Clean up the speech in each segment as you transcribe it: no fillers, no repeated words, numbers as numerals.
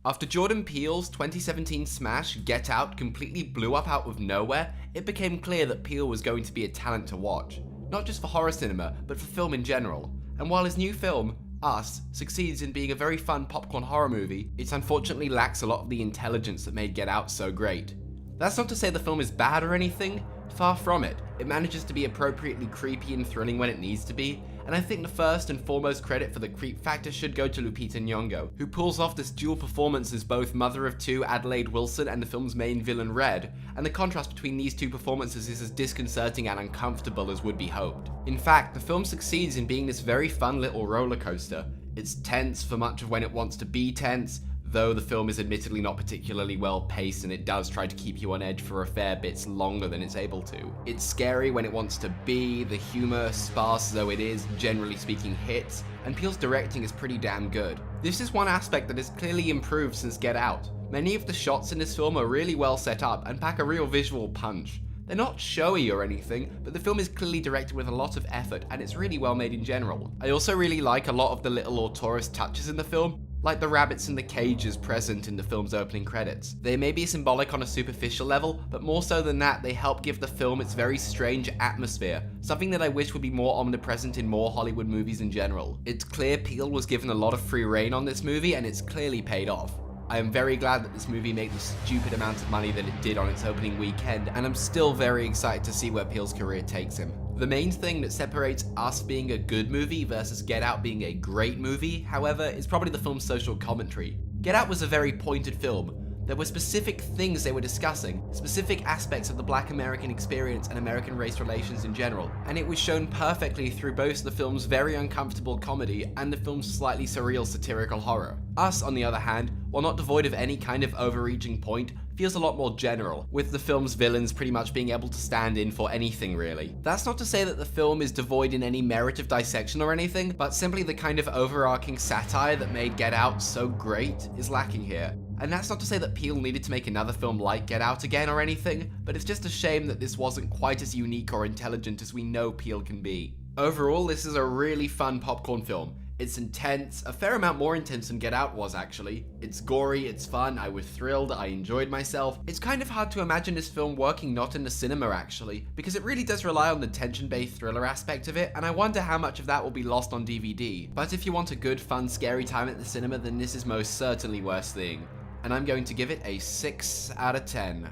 After Jordan Peele's 2017 smash Get Out completely blew up out of nowhere, it became clear that Peele was going to be a talent to watch. Not just for horror cinema, but for film in general. And while his new film, Us, succeeds in being a very fun popcorn horror movie, it unfortunately lacks a lot of the intelligence that made Get Out so great. That's not to say the film is bad or anything, far from it. It manages to be appropriately creepy and thrilling when it needs to be, and I think the first and foremost credit for the creep factor should go to Lupita Nyong'o, who pulls off this dual performance as both mother of two Adelaide Wilson and the film's main villain Red, and the contrast between these two performances is as disconcerting and uncomfortable as would be hoped. In fact, the film succeeds in being this very fun little roller coaster. It's tense for much of when it wants to be tense, though the film is admittedly not particularly well paced and it does try to keep you on edge for a fair bit longer than it's able to. It's scary when it wants to be, the humor, sparse though it is, generally speaking hits, and Peele's directing is pretty damn good. This is one aspect that has clearly improved since Get Out. Many of the shots in this film are really well set up and pack a real visual punch. They're not showy or anything, but the film is clearly directed with a lot of effort and it's really well made in general. I also really like a lot of the little auteurist touches in the film, like the rabbits in the cages present in the film's opening credits. They may be symbolic on a superficial level, but more so than that, they help give the film its very strange atmosphere, something that I wish would be more omnipresent in more Hollywood movies in general. It's clear Peele was given a lot of free rein on this movie, and it's clearly paid off. I am very glad that this movie made the stupid amount of money that it did on its opening weekend, and I'm still very excited to see where Peele's career takes him. The main thing that separates Us being a good movie versus Get Out being a great movie, however, is probably the film's social commentary. Get Out was a very pointed film. There were specific things they were discussing, specific aspects of the Black American experience and American race relations in general, and it was shown perfectly through both the film's very uncomfortable comedy and the film's slightly surreal satirical horror. Us, on the other hand, while not devoid of any kind of overreaching point, feels a lot more general, with the film's villains pretty much being able to stand in for anything really. That's not to say that the film is devoid in any merit of dissection or anything, but simply the kind of overarching satire that made Get Out so great is lacking here. And that's not to say that Peele needed to make another film like Get Out again or anything, but it's just a shame that this wasn't quite as unique or intelligent as we know Peele can be. Overall, this is a really fun popcorn film. It's intense, a fair amount more intense than Get Out was actually. It's gory, it's fun, I was thrilled, I enjoyed myself. It's kind of hard to imagine this film working not in the cinema actually, because it really does rely on the tension-based thriller aspect of it, and I wonder how much of that will be lost on DVD. But if you want a good, fun, scary time at the cinema, then this is most certainly worth seeing. And I'm going to give it a 6 out of 10.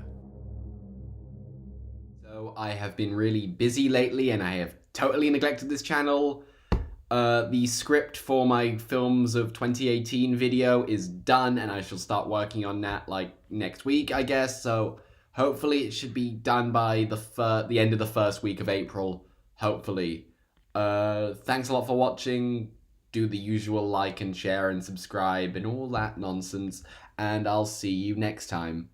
So I have been really busy lately and I have totally neglected this channel. The script for my films of 2018 video is done and I shall start working on that like next week, I guess. So hopefully it should be done by the end of the first week of April, hopefully. Thanks a lot for watching. Do the usual like and share and subscribe and all that nonsense, and I'll see you next time.